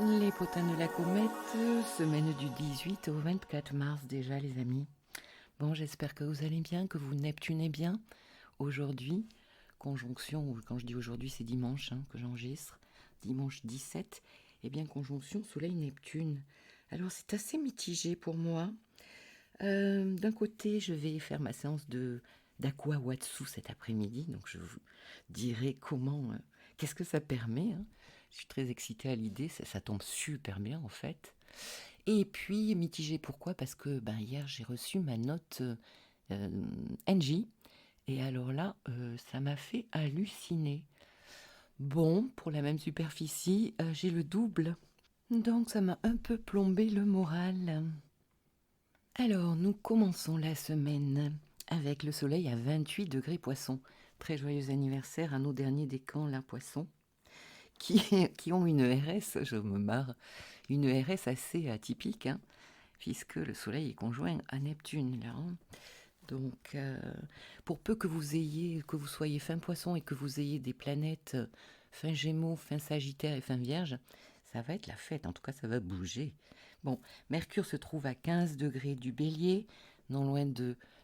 Les potins de la comète, semaine du 18 au 24 mars déjà les amis. Bon, j'espère que vous allez bien, que vous neptunez bien. Aujourd'hui, conjonction, ou quand je dis aujourd'hui c'est dimanche que j'enregistre, dimanche 17, et bien conjonction Soleil-Neptune. Alors c'est assez mitigé pour moi. D'un côté, je vais faire ma séance d'Aqua Watsu cet après-midi, donc je vous dirai comment, qu'est-ce que ça permet. Je suis très excitée à l'idée, ça tombe super bien en fait. Et puis mitigé, pourquoi? Parce que hier j'ai reçu ma note NJ, et alors là, ça m'a fait halluciner. Bon, pour la même superficie, j'ai le double, donc ça m'a un peu plombé le moral. Alors, nous commençons la semaine avec le soleil à 28 degrés Poisson. Très joyeux anniversaire à nos derniers décans, là, Poisson, qui ont une RS, je me marre, une RS assez atypique, puisque le soleil est conjoint à Neptune, là. Donc, pour peu que vous soyez fin Poisson et que vous ayez des planètes fin Gémeaux, fin Sagittaire et fin Vierge, ça va être la fête, en tout cas ça va bouger. Bon, Mercure se trouve à 15 degrés du Bélier, non loin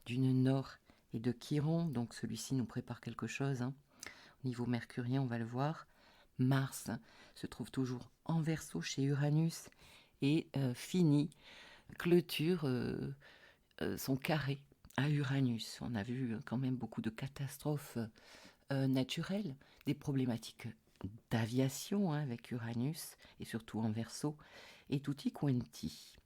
d'une Nord et de Chiron, donc celui-ci nous prépare quelque chose. Au niveau mercurien, on va le voir. Mars se trouve toujours en Verseau chez Uranus et clôture son carré à Uranus. On a vu quand même beaucoup de catastrophes naturelles, des problématiques d'aviation avec Uranus et surtout en Verseau et tutti quanti.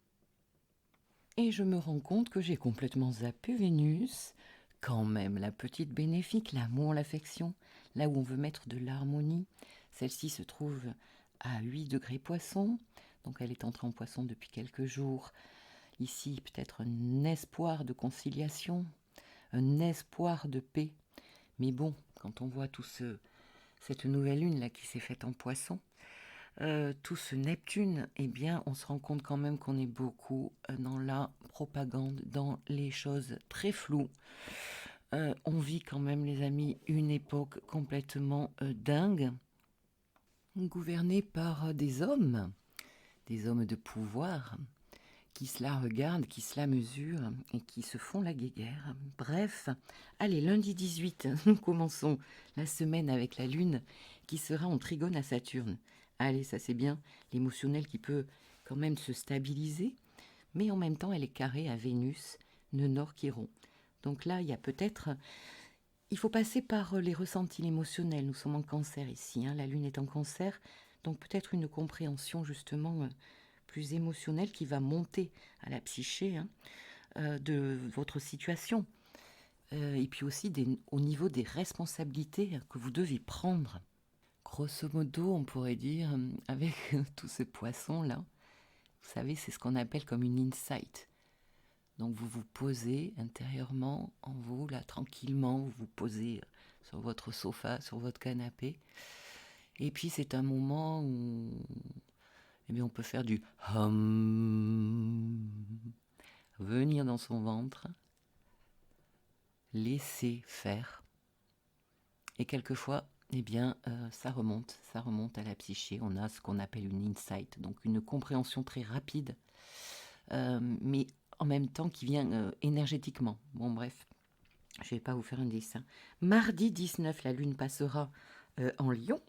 Et je me rends compte que j'ai complètement zappé Vénus. Quand même, la petite bénéfique, l'amour, l'affection, là où on veut mettre de l'harmonie. Celle-ci se trouve à 8 degrés Poisson, donc elle est entrée en Poisson depuis quelques jours. Ici, peut-être un espoir de conciliation, un espoir de paix. Mais bon, quand on voit cette nouvelle lune là qui s'est faite en Poisson, tout ce Neptune, eh bien, on se rend compte quand même qu'on est beaucoup dans la propagande, dans les choses très floues. On vit quand même, les amis, une époque complètement dingue, gouvernée par des hommes de pouvoir, qui se la regardent, qui se la mesurent et qui se font la guéguerre. Bref, allez, lundi 18, nous commençons la semaine avec la Lune qui sera en trigone à Saturne. Allez, ça c'est bien, l'émotionnel qui peut quand même se stabiliser, mais en même temps elle est carrée à Vénus, nœud nord Chiron. Donc là, il y a peut-être... Il faut passer par les ressentis émotionnels. Nous sommes en cancer ici, la Lune est en cancer, donc peut-être une compréhension justement plus émotionnelle qui va monter à la psyché de votre situation. Et puis aussi au niveau des responsabilités que vous devez prendre. Grosso modo, on pourrait dire, avec tout ce poisson-là, vous savez, c'est ce qu'on appelle comme une insight. Donc vous vous posez intérieurement en vous, là, tranquillement, vous vous posez sur votre sofa, sur votre canapé. Et puis c'est un moment où on peut faire du hum, venir dans son ventre, laisser faire. Et quelquefois, ça remonte à la psyché. On a ce qu'on appelle une insight, donc une compréhension très rapide, mais en même temps qui vient énergétiquement. Bon, bref, je ne vais pas vous faire un dessin. Mardi 19, la Lune passera en Lion.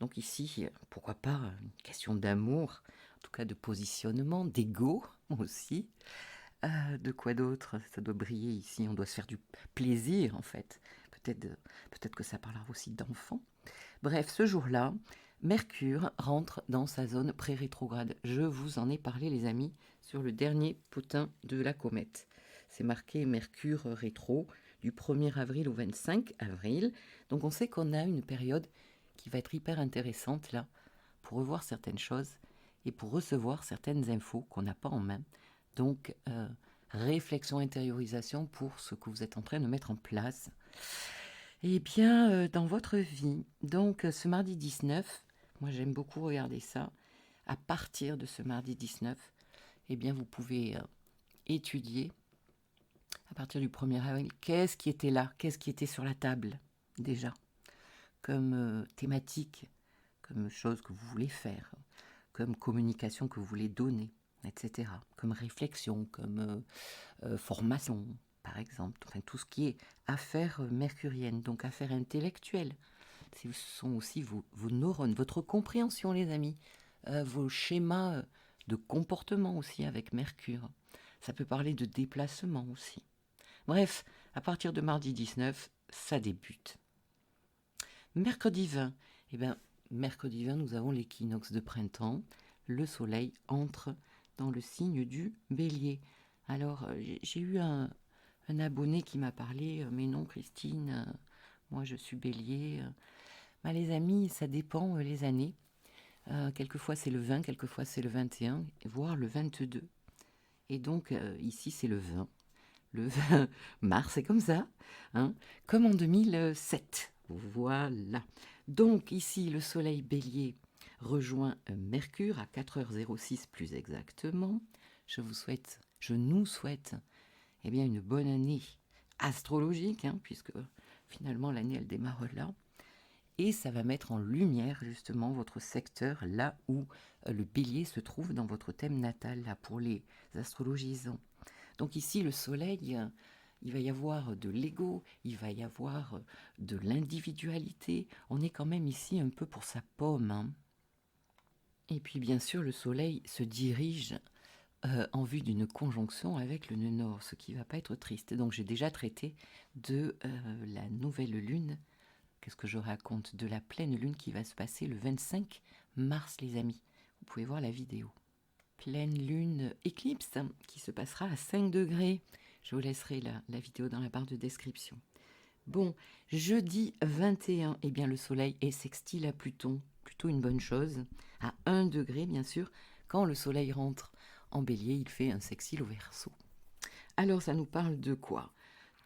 Donc ici, pourquoi pas une question d'amour, en tout cas de positionnement, d'ego aussi. De quoi d'autre? Ça doit briller ici, on doit se faire du plaisir en fait. Peut-être que ça parlera aussi d'enfants. Bref, ce jour-là, Mercure rentre dans sa zone pré-rétrograde. Je vous en ai parlé les amis sur le dernier potin de la comète. C'est marqué Mercure rétro du 1er avril au 25 avril. Donc on sait qu'on a une période qui va être hyper intéressante là pour revoir certaines choses et pour recevoir certaines infos qu'on n'a pas en main. Donc, réflexion, intériorisation pour ce que vous êtes en train de mettre en place. Eh bien, dans votre vie, donc ce mardi 19, moi j'aime beaucoup regarder ça, à partir de ce mardi 19, eh bien vous pouvez étudier, à partir du 1er avril, qu'est-ce qui était là, qu'est-ce qui était sur la table déjà, comme thématique, comme chose que vous voulez faire, comme communication que vous voulez donner, etc. Comme réflexion, comme formation, par exemple. Enfin, tout ce qui est affaires mercuriennes, donc affaires intellectuelles. Ce sont aussi vos neurones, votre compréhension, les amis, vos schémas de comportement aussi avec Mercure. Ça peut parler de déplacement aussi. Bref, à partir de mardi 19, ça débute. Mercredi 20, eh bien, mercredi 20, nous avons l'équinoxe de printemps. Le soleil entre dans le signe du bélier. Alors, j'ai eu un abonné qui m'a parlé, mais non, Christine, moi je suis bélier. Ben, les amis, ça dépend les années. Quelquefois c'est le 20, quelquefois c'est le 21, voire le 22. Et donc, ici c'est le 20. Le 20 mars, c'est comme ça, hein, comme en 2007. Voilà. Donc ici, le soleil bélier rejoint Mercure à 4h06 plus exactement. Je nous souhaite eh bien, une bonne année astrologique, hein, puisque finalement l'année elle démarre là. Et ça va mettre en lumière justement votre secteur, là où le bélier se trouve dans votre thème natal, là pour les astrologisants. Donc ici, le soleil, il va y avoir de l'ego, il va y avoir de l'individualité. On est quand même ici un peu pour sa pomme, hein. Et puis bien sûr, le soleil se dirige en vue d'une conjonction avec le nœud nord, ce qui ne va pas être triste. Donc j'ai déjà traité de la nouvelle lune. Qu'est-ce que je raconte? De la pleine lune qui va se passer le 25 mars, les amis. Vous pouvez voir la vidéo. Pleine lune éclipse qui se passera à 5 degrés. Je vous laisserai la vidéo dans la barre de description. Bon, jeudi 21, eh bien le soleil est sextile à Pluton. Plutôt une bonne chose. À 1 degré, bien sûr. Quand le soleil rentre en bélier, il fait un sextile au Verseau. Alors, ça nous parle de quoi?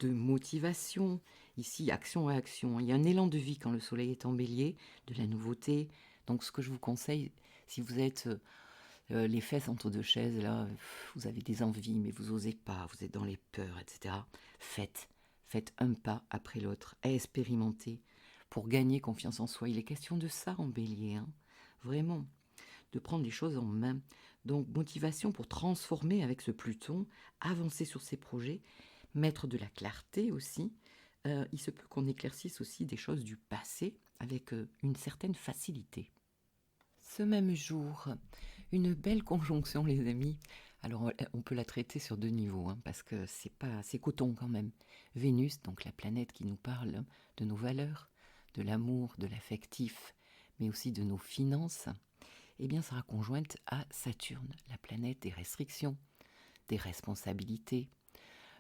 De motivation. Ici, action-réaction. Il y a un élan de vie quand le soleil est en bélier, de la nouveauté. Donc, ce que je vous conseille, si vous êtes les fesses entre deux chaises, là, vous avez des envies, mais vous n'osez pas, vous êtes dans les peurs, etc. Faites un pas après l'autre, expérimentez pour gagner confiance en soi. Il est question de ça en bélier, hein. Vraiment, de prendre les choses en main. Donc, motivation pour transformer avec ce Pluton, avancer sur ses projets, mettre de la clarté aussi. Il se peut qu'on éclaircisse aussi des choses du passé avec une certaine facilité. Ce même jour, une belle conjonction, les amis. Alors, on peut la traiter sur 2 niveaux, hein, parce que c'est coton quand même. Vénus, donc la planète qui nous parle de nos valeurs, de l'amour, de l'affectif, mais aussi de nos finances, eh bien, sera conjointe à Saturne, la planète des restrictions, des responsabilités,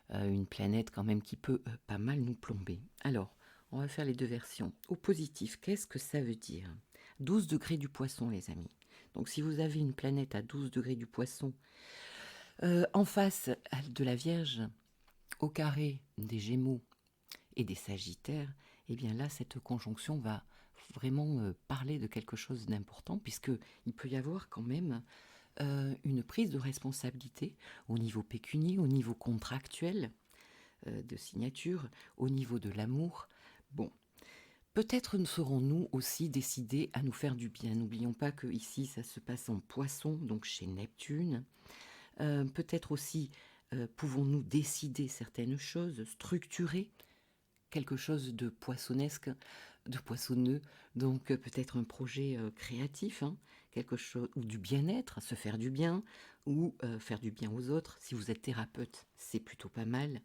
une planète quand même qui peut pas mal nous plomber. Alors, on va faire les 2 versions. Au positif, qu'est-ce que ça veut dire? 12 degrés du Poisson, les amis. Donc si vous avez une planète à 12 degrés du Poisson, en face de la Vierge, au carré des Gémeaux et des Sagittaires, eh bien là, cette conjonction va vraiment parler de quelque chose d'important, puisqu'il peut y avoir quand même une prise de responsabilité au niveau pécunier, au niveau contractuel de signature, au niveau de l'amour. Bon, peut-être serons-nous aussi décidés à nous faire du bien. N'oublions pas que ici ça se passe en Poisson, donc chez Neptune. Peut-être aussi pouvons-nous décider certaines choses, structurer quelque chose de poissonnesque, de poissonneux, donc peut-être un projet créatif, hein, quelque chose, ou du bien-être, se faire du bien, ou faire du bien aux autres. Si vous êtes thérapeute, c'est plutôt pas mal.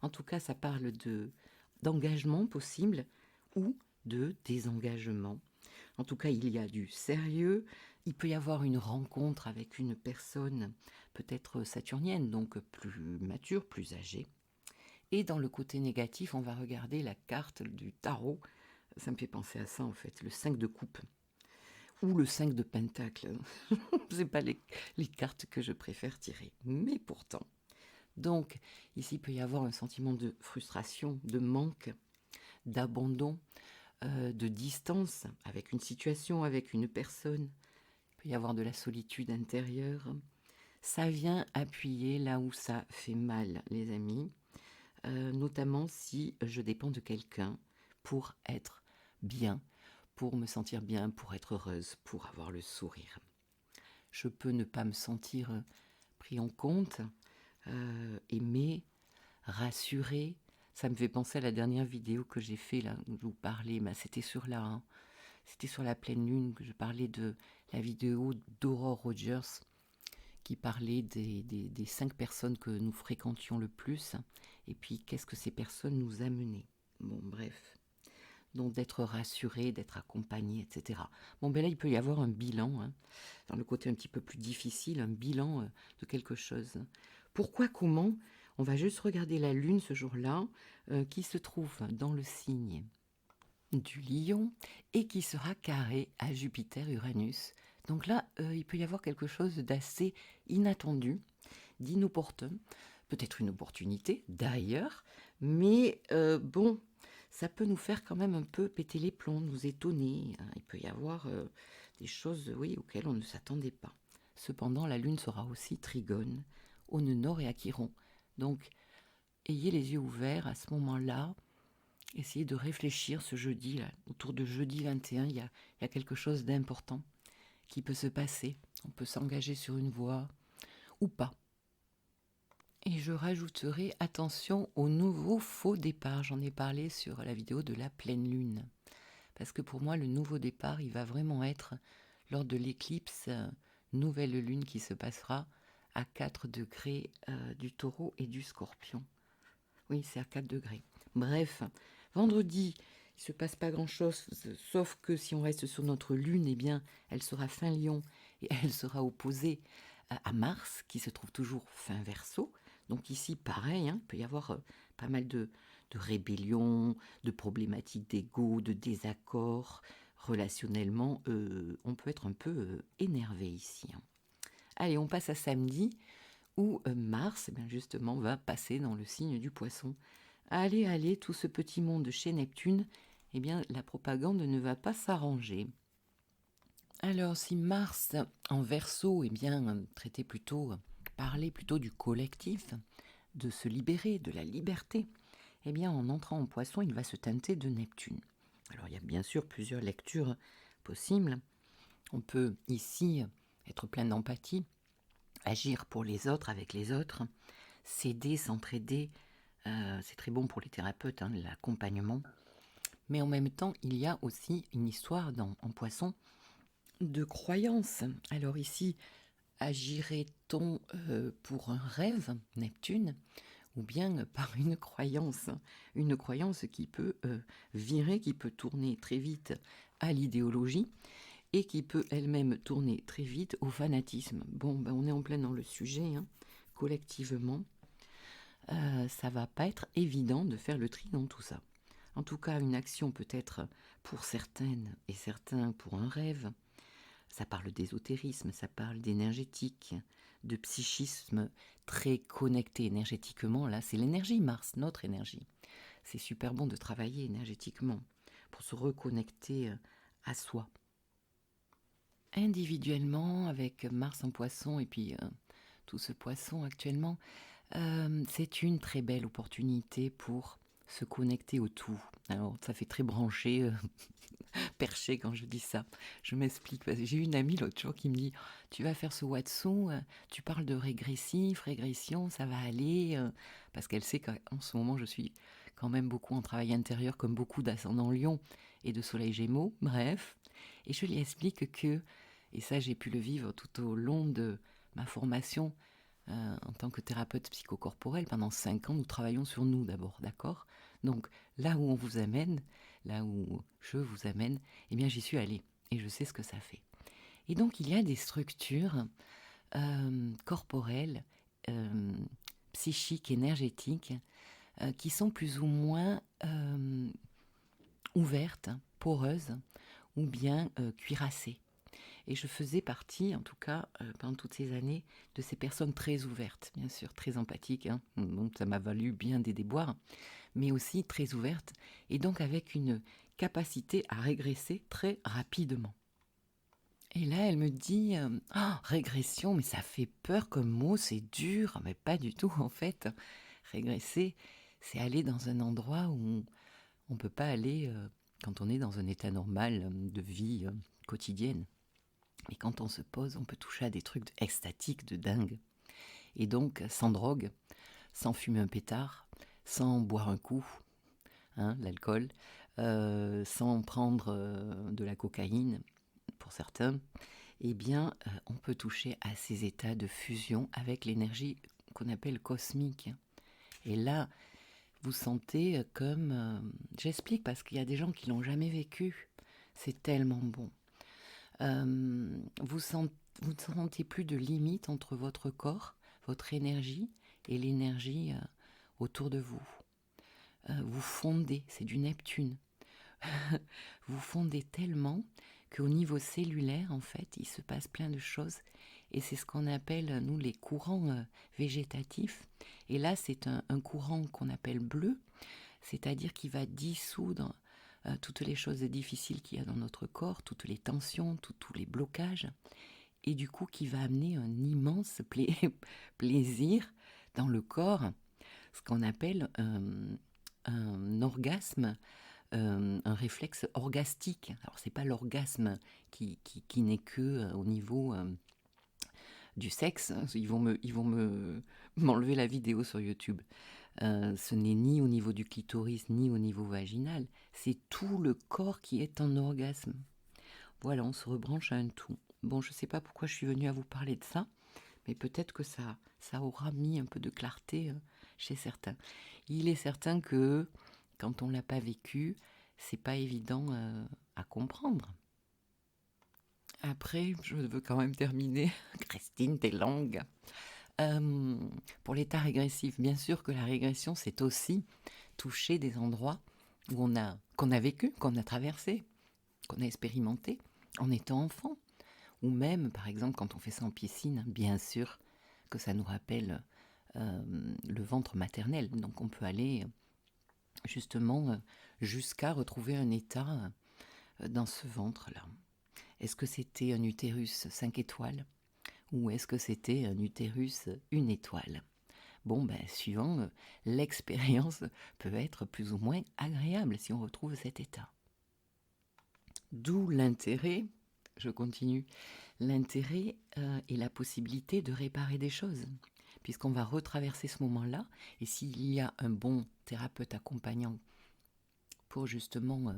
En tout cas, ça parle d'engagement possible ou de désengagement. En tout cas, il y a du sérieux. Il peut y avoir une rencontre avec une personne peut-être saturnienne, donc plus mature, plus âgée. Et dans le côté négatif, on va regarder la carte du tarot. Ça me fait penser à ça en fait, le 5 de coupe ou le 5 de pentacle. C'est pas les cartes que je préfère tirer, mais pourtant. Donc, ici, il peut y avoir un sentiment de frustration, de manque, d'abandon, de distance avec une situation, avec une personne. Il peut y avoir de la solitude intérieure. Ça vient appuyer là où ça fait mal, les amis. Notamment si je dépends de quelqu'un pour être bien, pour me sentir bien, pour être heureuse, pour avoir le sourire. je peux ne pas me sentir pris en compte, aimé, rassuré. Ça me fait penser à la dernière vidéo que j'ai fait là, où je vous parlais, c'était c'était sur la pleine lune que je parlais de la vidéo d'Aurore Rogers qui parlait des 5 personnes que nous fréquentions le plus, et puis qu'est-ce que ces personnes nous amenaient. Bon, bref. Donc d'être rassuré, d'être accompagné, etc. Bon, ben là, il peut y avoir un bilan, hein, dans le côté un petit peu plus difficile, un bilan de quelque chose. Pourquoi, comment? On va juste regarder la lune ce jour-là, qui se trouve dans le signe du lion et qui sera carré à Jupiter-Uranus. Donc là, il peut y avoir quelque chose d'assez inattendu, d'inopportun, peut-être une opportunité d'ailleurs, mais bon, ça peut nous faire quand même un peu péter les plombs, nous étonner, hein. Il peut y avoir des choses, oui, auxquelles on ne s'attendait pas. Cependant, la Lune sera aussi trigone, au nœud nord et à Chiron. Donc, ayez les yeux ouverts à ce moment-là. Essayez de réfléchir ce jeudi, là, autour de jeudi 21, il y a quelque chose d'important qui peut se passer. On peut s'engager sur une voie ou pas. Et je rajouterai attention au nouveau faux départ. J'en ai parlé sur la vidéo de la pleine lune. Parce que pour moi, le nouveau départ, il va vraiment être lors de l'éclipse nouvelle lune qui se passera à 4 degrés du taureau et du scorpion. Oui, c'est à 4 degrés. Bref, vendredi, il ne se passe pas grand-chose, sauf que si on reste sur notre lune, eh bien, elle sera fin lion et elle sera opposée à Mars, qui se trouve toujours fin Verseau. Donc ici, pareil, hein, il peut y avoir pas mal de rébellions, de problématiques d'ego, de désaccords. Relationnellement, on peut être un peu énervé ici, hein. Allez, on passe à samedi, où Mars, justement, va passer dans le signe du Poisson. Allez, tout ce petit monde chez Neptune, eh bien, la propagande ne va pas s'arranger. Alors, si Mars en Verseau, eh bien, parler plutôt du collectif, de se libérer, de la liberté, eh bien, en entrant en Poisson, il va se teinter de Neptune. Alors, il y a bien sûr plusieurs lectures possibles. On peut ici être plein d'empathie, agir pour les autres, avec les autres, s'aider, s'entraider. C'est très bon pour les thérapeutes, hein, l'accompagnement. Mais en même temps, il y a aussi une histoire en Poisson de croyance. Alors ici, agirait-on pour un rêve, Neptune, ou bien par une croyance qui peut virer, qui peut tourner très vite à l'idéologie et qui peut elle-même tourner très vite au fanatisme. Bon, on est en plein dans le sujet, hein, collectivement. Ça va pas être évident de faire le tri dans tout ça. En tout cas, une action peut être pour certaines et certains pour un rêve. Ça parle d'ésotérisme, ça parle d'énergétique, de psychisme très connecté énergétiquement. Là, c'est l'énergie Mars, notre énergie. C'est super bon de travailler énergétiquement pour se reconnecter à soi. Individuellement, avec Mars en Poisson et puis tout ce Poisson actuellement, c'est une très belle opportunité pour se connecter au tout. Alors, ça fait très branché, perché quand je dis ça. Je m'explique. Parce que j'ai une amie l'autre jour qui me dit « Tu vas faire ce Watsu, tu parles de régressif, régression, ça va aller. » Parce qu'elle sait qu'en ce moment, je suis quand même beaucoup en travail intérieur, comme beaucoup d'ascendants Lion et de Soleil Gémeaux. Bref. Et je lui explique que, et ça j'ai pu le vivre tout au long de ma formation, en tant que thérapeute psychocorporelle, pendant 5 ans, nous travaillons sur nous d'abord, d'accord? Donc, là où on vous amène, là où je vous amène, eh bien, j'y suis allée et je sais ce que ça fait. Et donc, il y a des structures corporelles, psychiques, énergétiques, qui sont plus ou moins ouvertes, poreuses, ou bien cuirassées. Et je faisais partie, en tout cas, pendant toutes ces années, de ces personnes très ouvertes, bien sûr, très empathiques, hein. Donc ça m'a valu bien des déboires, mais aussi très ouvertes, et donc avec une capacité à régresser très rapidement. Et là, elle me dit oh, régression, mais ça fait peur comme mot, c'est dur. Mais pas du tout, en fait. Régresser, c'est aller dans un endroit où on ne peut pas aller quand on est dans un état normal de vie quotidienne. Mais quand on se pose, on peut toucher à des trucs extatiques de dingue. Et donc, sans drogue, sans fumer un pétard, sans boire un coup, l'alcool, sans prendre de la cocaïne, pour certains, eh bien, on peut toucher à ces états de fusion avec l'énergie qu'on appelle cosmique. Et là, vous sentez comme... j'explique parce qu'il y a des gens qui l'ont jamais vécu. C'est tellement bon. Vous ne sentez plus de limite entre votre corps, votre énergie et l'énergie autour de vous. Vous fondez, c'est du Neptune. Vous fondez tellement qu'au niveau cellulaire, en fait, il se passe plein de choses. Et c'est ce qu'on appelle, nous, les courants végétatifs. Et là, c'est un courant qu'on appelle bleu, c'est-à-dire qu'il va dissoudre toutes les choses difficiles qu'il y a dans notre corps, toutes les tensions, tous les blocages, et du coup qui va amener un immense plaisir dans le corps, ce qu'on appelle un orgasme, un réflexe orgastique. Alors c'est pas l'orgasme qui n'est que au niveau du sexe, ils vont m'enlever la vidéo sur YouTube. Ce n'est ni au niveau du clitoris, ni au niveau vaginal. C'est tout le corps qui est en orgasme. Voilà, on se rebranche à un tout. Bon, je ne sais pas pourquoi je suis venue à vous parler de ça, mais peut-être que ça aura mis un peu de clarté chez certains. Il est certain que quand on ne l'a pas vécu, c'est pas évident à comprendre. Après, je veux quand même terminer. Christine, t'es longue. Pour l'état régressif, bien sûr que la régression, c'est aussi toucher des endroits où qu'on a vécu, qu'on a traversé, qu'on a expérimenté en étant enfant. Ou même, par exemple, quand on fait ça en piscine, bien sûr que ça nous rappelle le ventre maternel. Donc on peut aller justement jusqu'à retrouver un état dans ce ventre-là. Est-ce que c'était un utérus 5 étoiles ou est-ce que c'était un utérus 1 étoile? Bon, suivant, l'expérience peut être plus ou moins agréable si on retrouve cet état. D'où l'intérêt, je continue, l'intérêt et la possibilité de réparer des choses, puisqu'on va retraverser ce moment-là, et s'il y a un bon thérapeute accompagnant pour justement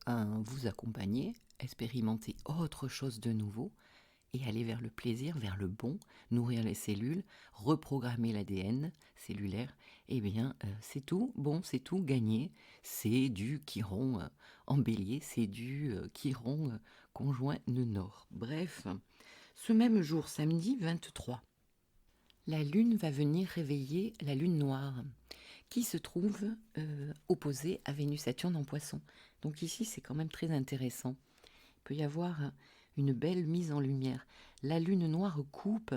vous accompagner, expérimenter autre chose de nouveau, et aller vers le plaisir, vers le bon, nourrir les cellules, reprogrammer l'ADN cellulaire, eh bien c'est tout, bon, c'est tout gagné, c'est du Chiron en bélier, c'est du Chiron conjoint nœud nord. Bref, ce même jour, samedi 23, la Lune va venir réveiller la Lune noire, qui se trouve opposée à Vénus-Saturne en Poisson. Donc ici, c'est quand même très intéressant. Il peut y avoir une belle mise en lumière. La lune noire coupe,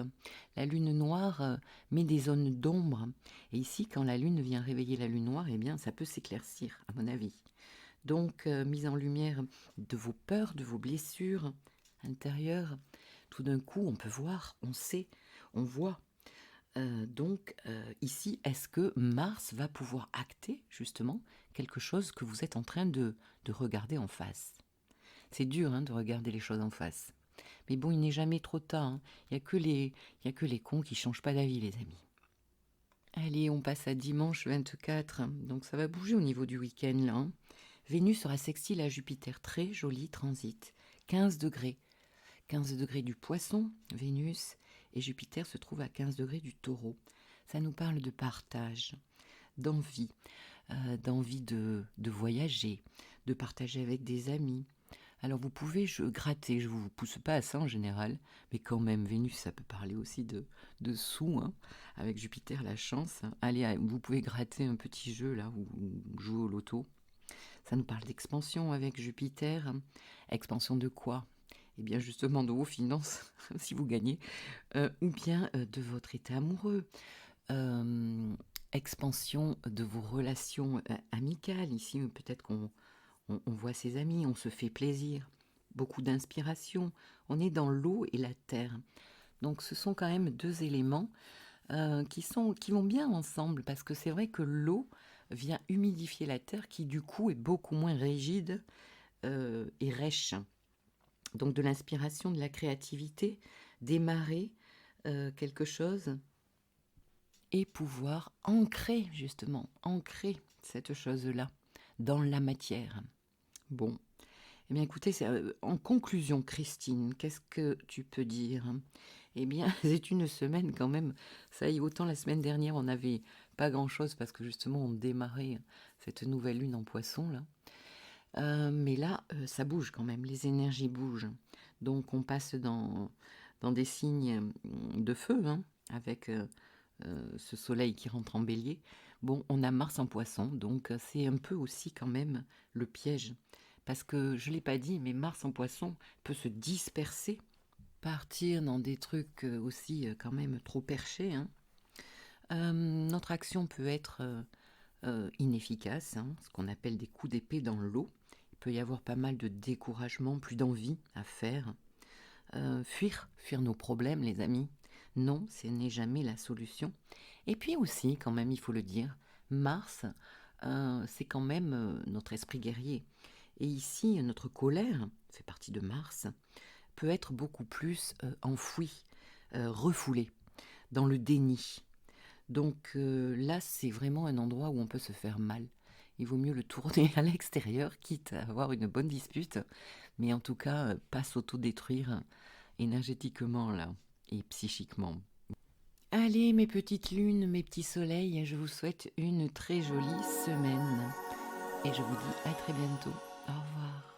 la lune noire met des zones d'ombre. Et ici, quand la lune vient réveiller la lune noire, eh bien, ça peut s'éclaircir, à mon avis. Donc, mise en lumière de vos peurs, de vos blessures intérieures. Tout d'un coup, on peut voir, on sait, on voit. Donc, ici, est-ce que Mars va pouvoir acter, justement, quelque chose que vous êtes en train de regarder en face? C'est dur de regarder les choses en face. Mais bon, il n'est jamais trop tard. Il n'y a que les cons qui ne changent pas d'avis, les amis. Allez, on passe à dimanche 24. Donc ça va bouger au niveau du week-end, là. Vénus sera sextile à Jupiter. Très joli transit. 15 degrés. 15 degrés du Poisson, Vénus, et Jupiter se trouve à 15 degrés du Taureau. Ça nous parle de partage, d'envie, d'envie de voyager, de partager avec des amis. Alors vous pouvez gratter, je ne vous pousse pas à ça en général, mais quand même, Vénus, ça peut parler aussi de sous, avec Jupiter, la chance. Allez, vous pouvez gratter un petit jeu là, ou jouer au loto. Ça nous parle d'expansion avec Jupiter. Expansion de quoi? Eh bien justement de vos finances, si vous gagnez, ou bien de votre état amoureux. Expansion de vos relations amicales. Ici, peut-être qu'on voit ses amis, on se fait plaisir, beaucoup d'inspiration. On est dans l'eau et la terre. Donc ce sont quand même deux éléments qui vont bien ensemble, parce que c'est vrai que l'eau vient humidifier la terre qui du coup est beaucoup moins rigide et rêche. Donc de l'inspiration, de la créativité, démarrer quelque chose et pouvoir ancrer, justement, ancrer cette chose-là dans la matière. Bon, eh bien écoutez, en conclusion, Christine, qu'est-ce que tu peux dire? Eh bien, c'est une semaine quand même, ça y est, autant la semaine dernière, on n'avait pas grand-chose parce que justement, on démarrait cette nouvelle lune en Poisson, là. Mais là, ça bouge quand même, les énergies bougent. Donc on passe dans des signes de feu, hein, avec ce soleil qui rentre en bélier. Bon, on a Mars en Poisson, donc c'est un peu aussi quand même le piège. Parce que je ne l'ai pas dit, mais Mars en Poisson peut se disperser, partir dans des trucs aussi quand même trop perchés, hein. Notre action peut être inefficace, hein, ce qu'on appelle des coups d'épée dans l'eau. Il peut y avoir pas mal de découragement, plus d'envie à faire. Fuir nos problèmes, les amis. Non, ce n'est jamais la solution. Et puis aussi, quand même, il faut le dire, Mars, c'est quand même notre esprit guerrier. Et ici, notre colère, fait partie de Mars, peut être beaucoup plus enfouie, refoulée, dans le déni. Donc là, c'est vraiment un endroit où on peut se faire mal. Il vaut mieux le tourner à l'extérieur, quitte à avoir une bonne dispute, mais en tout cas, pas s'auto-détruire énergétiquement là, et psychiquement. Allez, mes petites lunes, mes petits soleils, je vous souhaite une très jolie semaine. Et je vous dis à très bientôt. Au revoir.